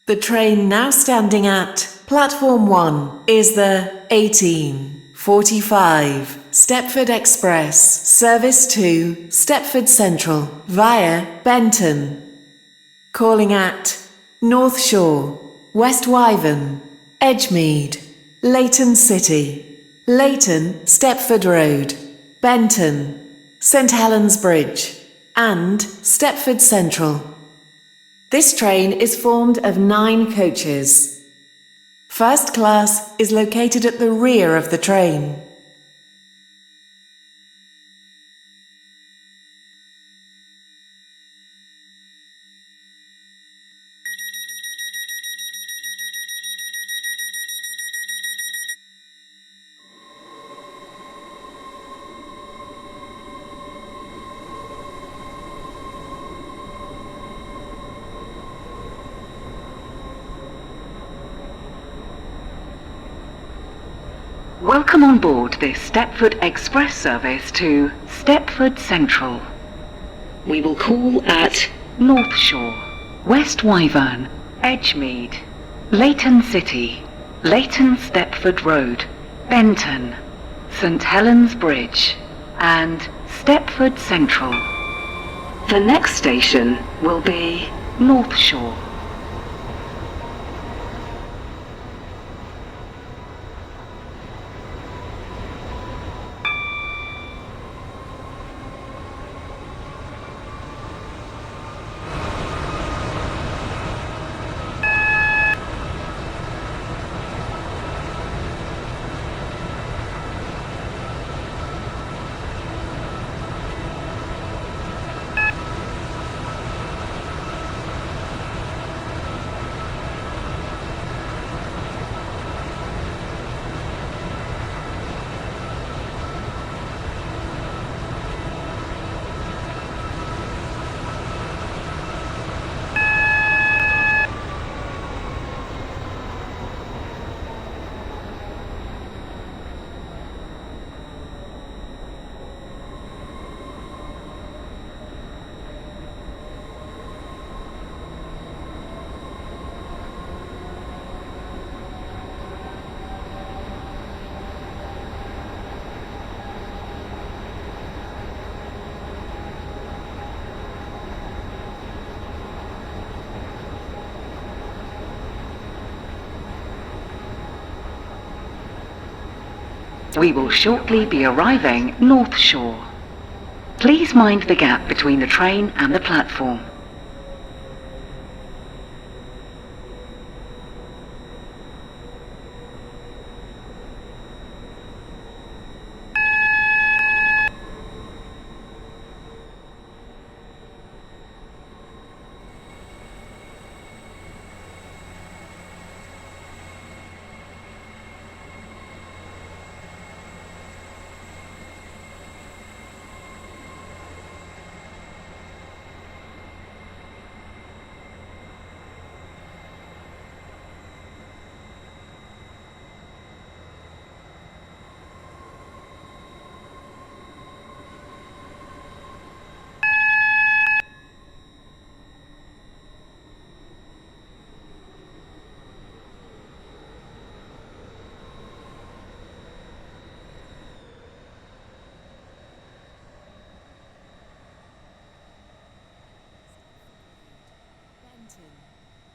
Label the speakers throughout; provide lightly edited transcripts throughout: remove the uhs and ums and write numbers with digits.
Speaker 1: The train now standing at Platform 1 is the 1845 Stepford Express service to Stepford Central via Benton. Calling at North Shore, West Wyvern, Edgemead, Leighton City, Leighton Stepford Road, Benton, St Helens Bridge, and Stepford Central. This train is formed of 9 coaches. First class is located at the rear of the train.
Speaker 2: Welcome on board this Stepford Express service to Stepford Central. We will call at North Shore, West Wyvern, Edgemead, Leighton City, Leighton Stepford Road, Benton, St Helens Bridge, and Stepford Central. The next station will be North Shore. We will shortly be arriving North Shore. Please mind the gap between the train and the platform.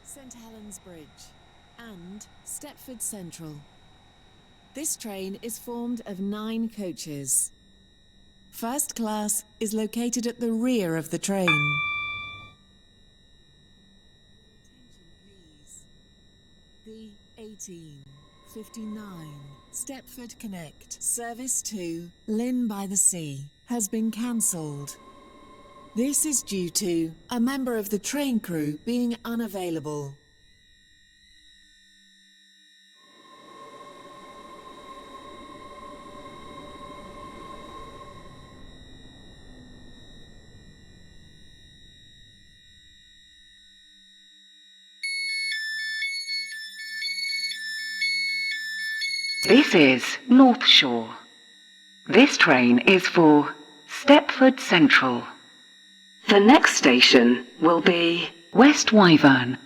Speaker 1: St Helens Bridge, and Stepford Central. This train is formed of 9 coaches. First class is located at the rear of the train. Attention please. The 1859 Stepford Connect service to Llyn-by-the-Sea has been cancelled. This is due to a member of the train crew being unavailable.
Speaker 2: This is North Shore. This train is for Stepford Central. The next station will be West Wyvern.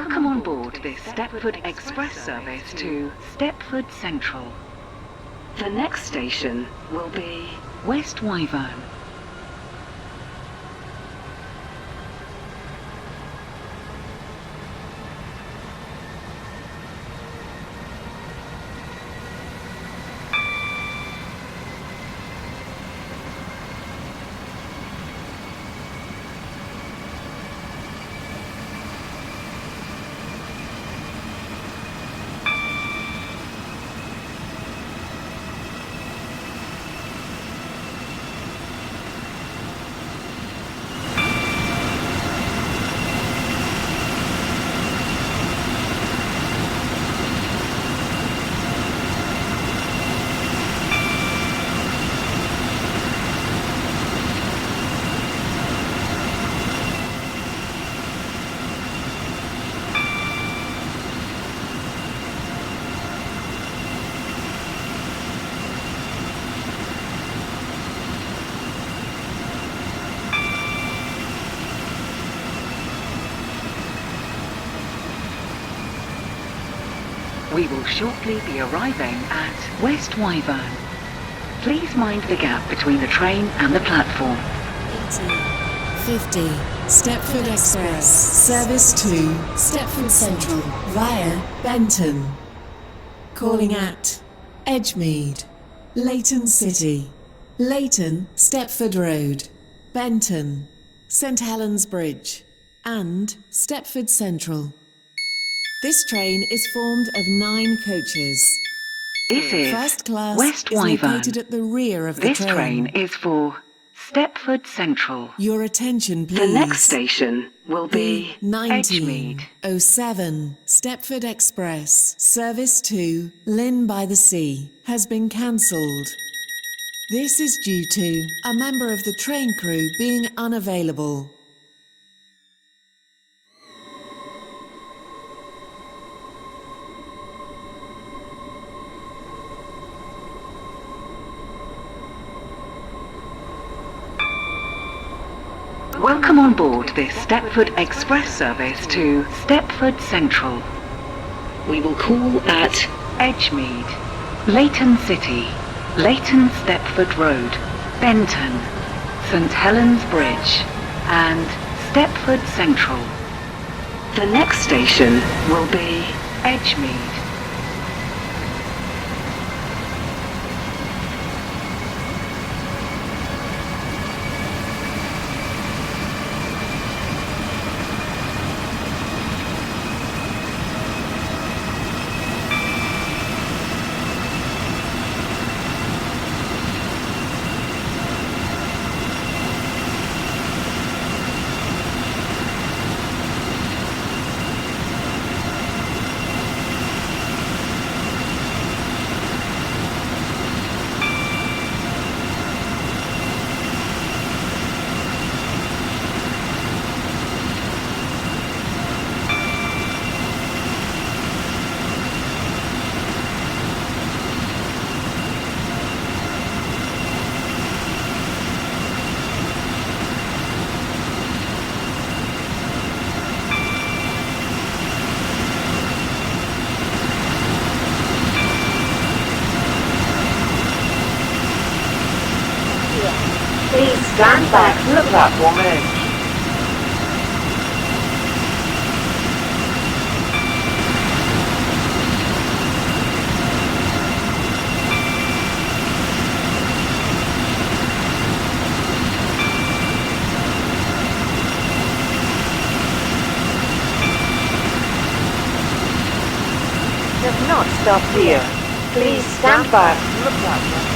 Speaker 2: Welcome on board this Stepford Express service to Stepford Central. The next station will be West Wyvern. We will shortly be arriving at West Wyvern. Please mind the gap between the train and the platform.
Speaker 1: 50 Stepford Express, service to Stepford Central via Benton. Calling at Edgemead, Leighton City, Leighton Stepford Road, Benton, St Helens Bridge, and Stepford Central. This train is formed of 9 coaches.
Speaker 2: This is
Speaker 1: First class
Speaker 2: West
Speaker 1: is
Speaker 2: Wyvern.
Speaker 1: located at the rear of the
Speaker 2: This train is for Stepford Central.
Speaker 1: Your attention, please.
Speaker 2: The next station will
Speaker 1: The
Speaker 2: be Edgemead.
Speaker 1: 1907 Stepford Express service to Llyn-by-the-Sea has been cancelled. This is due to a member of the train crew being unavailable.
Speaker 2: Welcome on board this Stepford Express service to Stepford Central. We will call at Edgemead, Leighton City, Leighton Stepford Road, Benton, St Helens Bridge, and Stepford Central. The next station will be Edgemead.
Speaker 3: Please stand back from the platform edge. Does not stop here. Please stand back from the platform.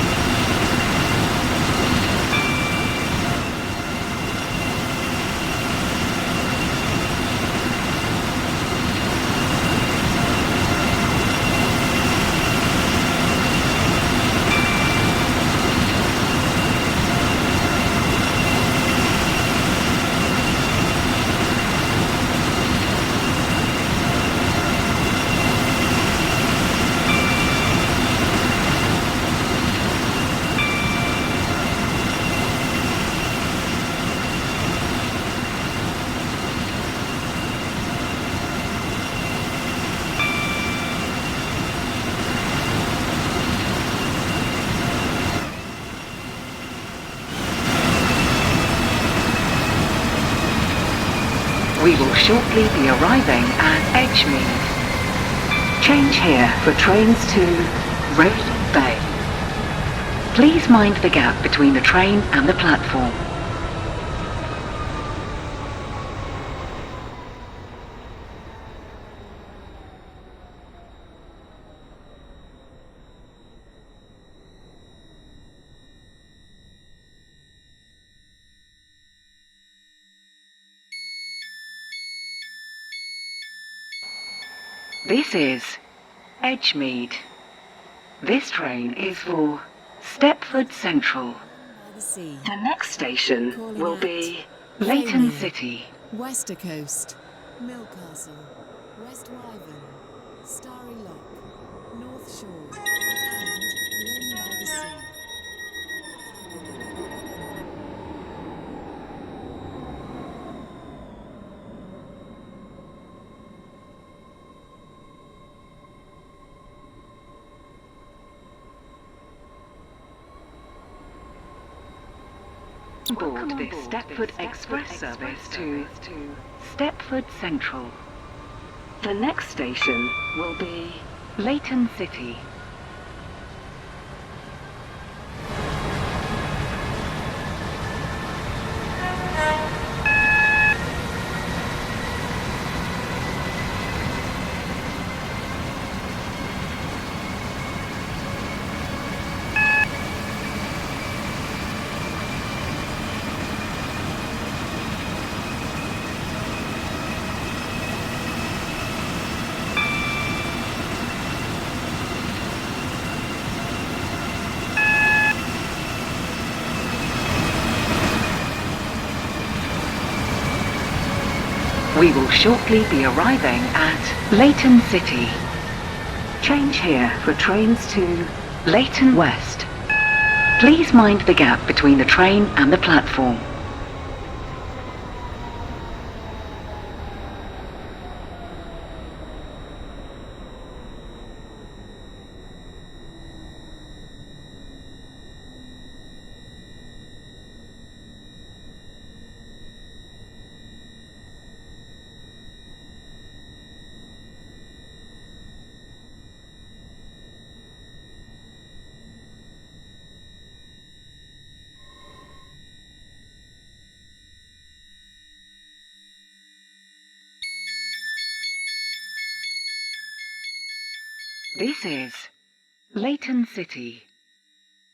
Speaker 2: We will shortly be arriving at Edgemead. Change here for trains to Rayleigh Bay. Please mind the gap between the train and the platform. This is Edgemead. This train is for Stepford Central. The next station will be Leighton City.
Speaker 1: Wester Coast, Millcastle, West Wyvern, Starry Lock, North Shore, and Llyn by the Sea.
Speaker 2: Board this Stepford Express service to Stepford Central. The next station will be Leighton City. We will shortly be arriving at Leighton City. Change here for trains to Leighton West. Please mind the gap between the train and the platform. This is Leighton City.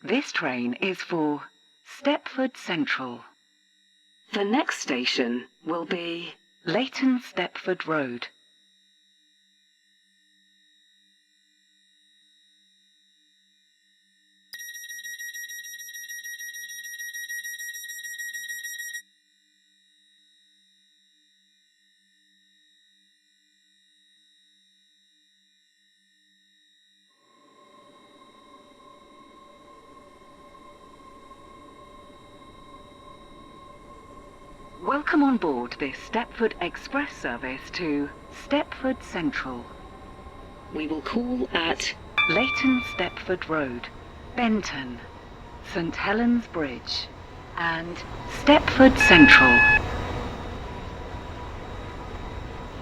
Speaker 2: This train is for Stepford Central. The next station will be Leighton Stepford Road. Welcome on board this Stepford Express service to Stepford Central. We will call at Leighton Stepford Road, Benton, St Helens Bridge, and Stepford Central.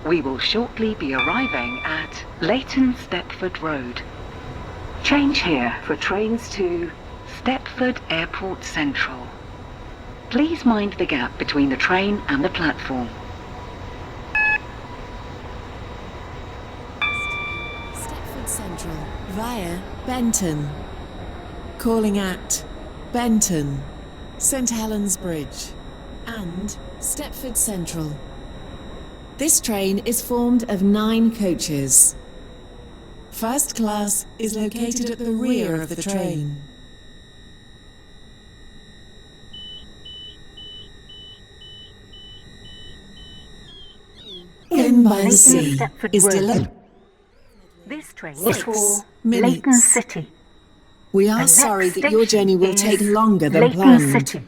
Speaker 2: We will shortly be arriving at Leighton Stepford Road. Change here for trains to Stepford Airport Central. Please mind the gap between the train and the platform.
Speaker 1: Stepford Central via Benton. Calling at Benton, St Helens Bridge, and Stepford Central. This train is formed of 9 coaches. First class is located at the rear of the train. Llyn by the Sea is delayed
Speaker 3: This train is
Speaker 1: 6
Speaker 3: for
Speaker 1: minutes.
Speaker 3: Leighton City.
Speaker 1: We are
Speaker 3: The
Speaker 1: sorry
Speaker 3: next
Speaker 1: that your journey will
Speaker 3: station
Speaker 1: take
Speaker 3: is
Speaker 1: longer than
Speaker 3: Leighton
Speaker 1: planned.
Speaker 3: City.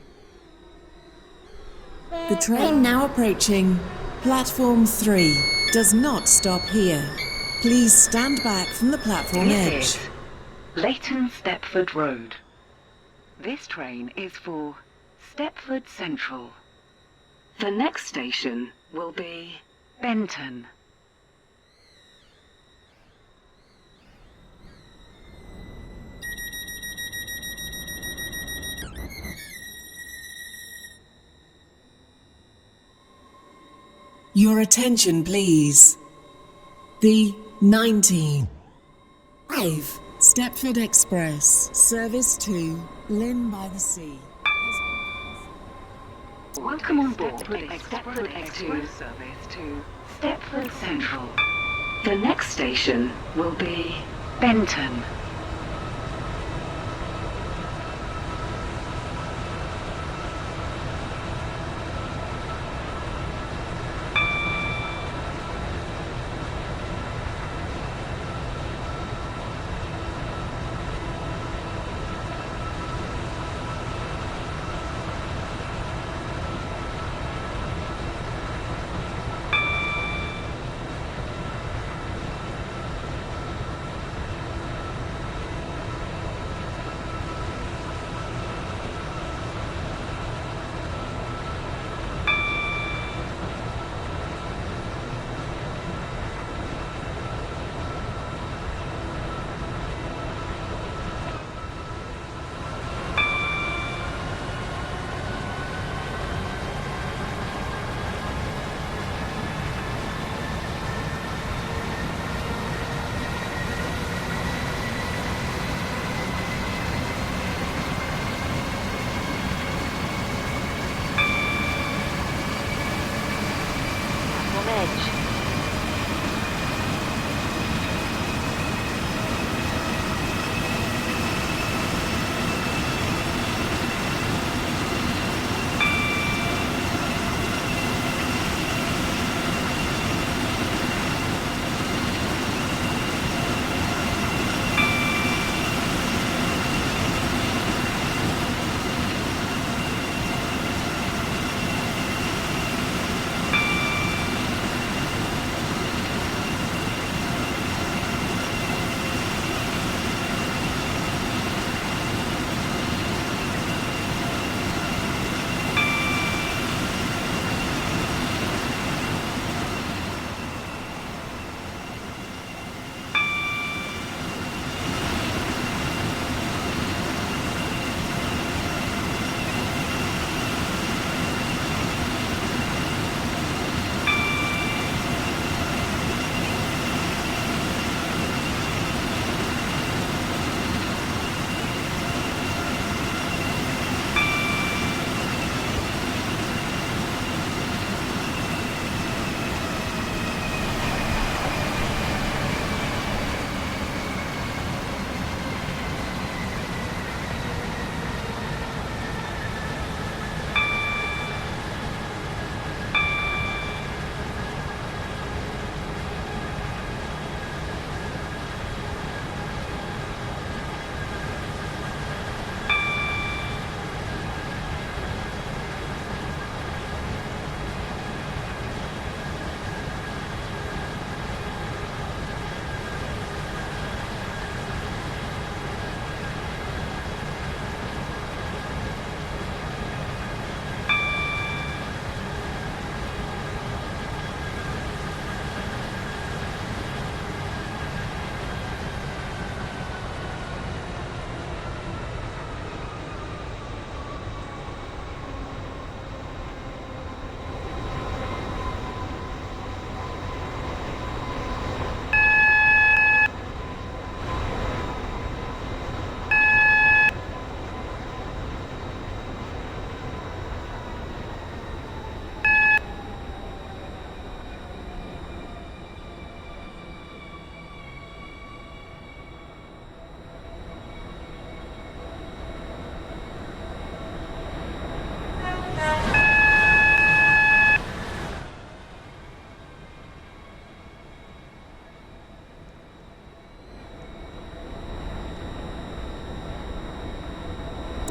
Speaker 1: The train now approaching platform 3 does not stop here. Please stand back from the platform
Speaker 2: This
Speaker 1: edge.
Speaker 2: is Leighton Stepford Road. This train is for Stepford Central. The next station will be Benton.
Speaker 1: Your attention, please. The 19. 5. Stepford Express, service to Llyn-by-the-Sea.
Speaker 2: Welcome on board the Stepford Express service to Stepford Central. The next station will be Benton.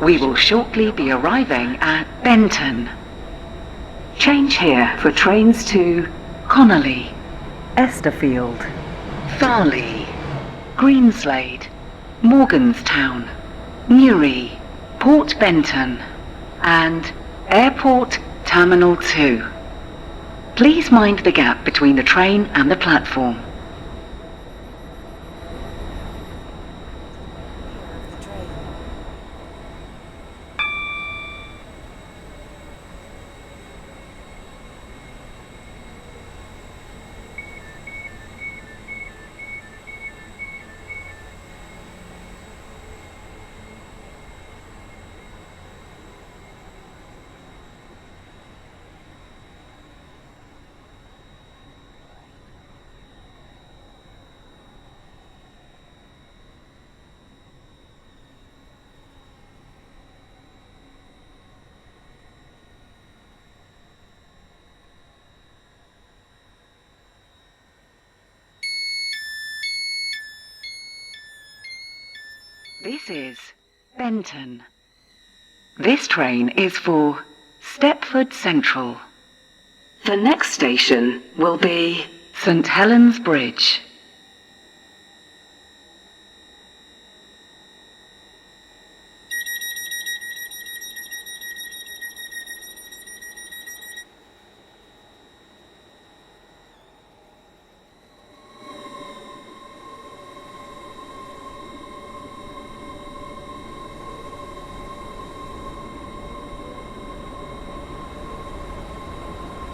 Speaker 2: We will shortly be arriving at Benton. Change here for trains to Connolly, Esterfield, Farley, Greenslade, Morganstown, Newry, Port Benton and Airport Terminal 2. Please mind the gap between the train and the platform. This is Benton. This train is for Stepford Central. The next station will be St Helens Bridge.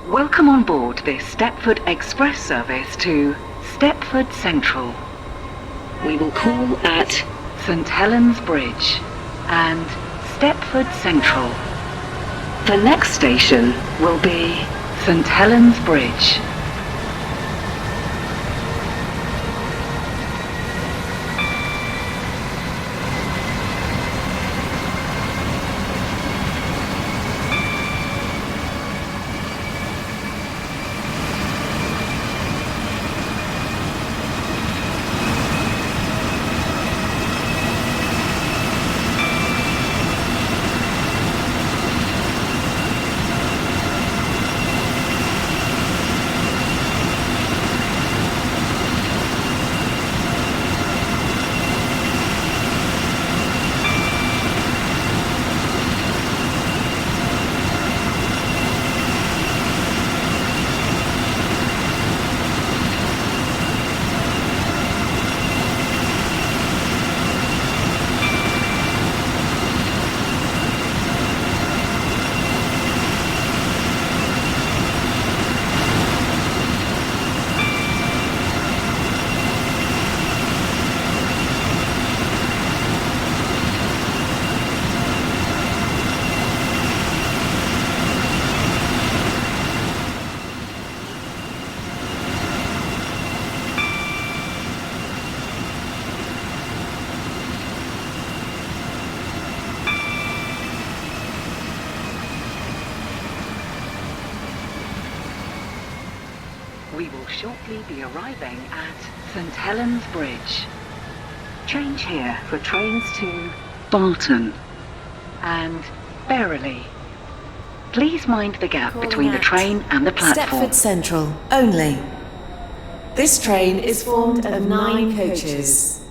Speaker 2: Welcome on board this Stepford Express service to Stepford Central. We will call at St Helens Bridge and Stepford Central. The next station will be St Helens Bridge. We will shortly be arriving at St Helens Bridge. Change here for trains to Barton and Berrily. Please mind the gap between the train and the platform.
Speaker 1: Stepford Central only. This train is formed of 9 coaches.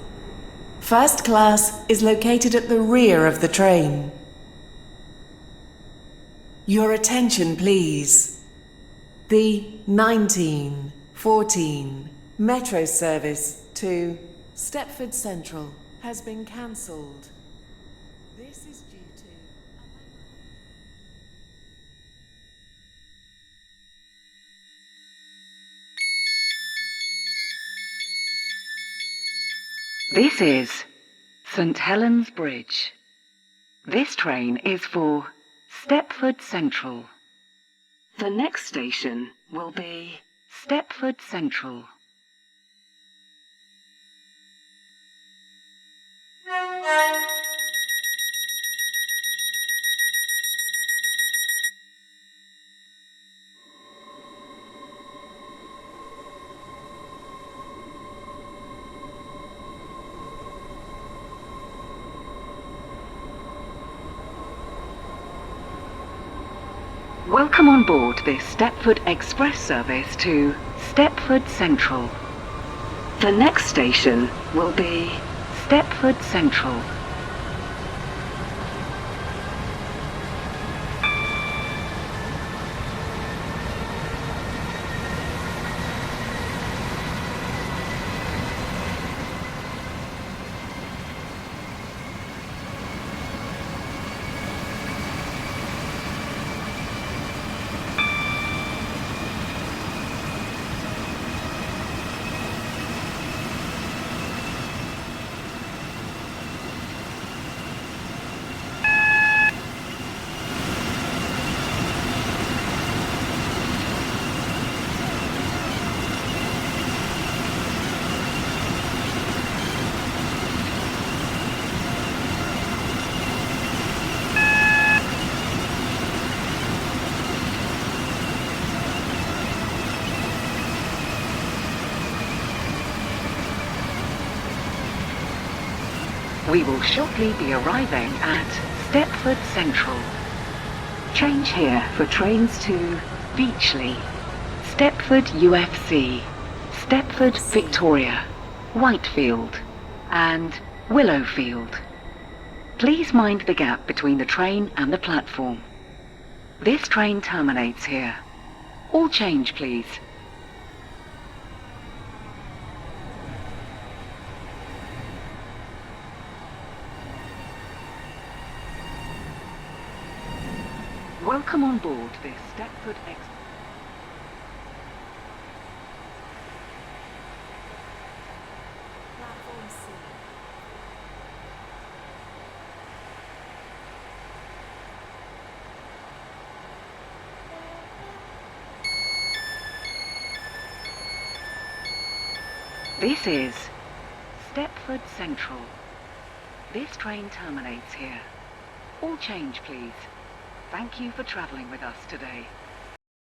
Speaker 1: First class is located at the rear of the train. Your attention, please. The 1914 metro service to Stepford Central has been cancelled. This is due to...
Speaker 2: This is St Helens Bridge. This train is for Stepford Central. The next station will be Stepford Central. Welcome on board this Stepford Express service to Stepford Central. The next station will be Stepford Central. We will shortly be arriving at Stepford Central. Change here for trains to Beachley, Stepford UFC, Stepford Victoria, Whitefield, and Willowfield. Please mind the gap between the train and the platform. This train terminates here. All change, please. Welcome on board this Stepford Express.
Speaker 1: Platform C.
Speaker 2: This is Stepford Central. This train terminates here. All change, please. Thank you for travelling with us today.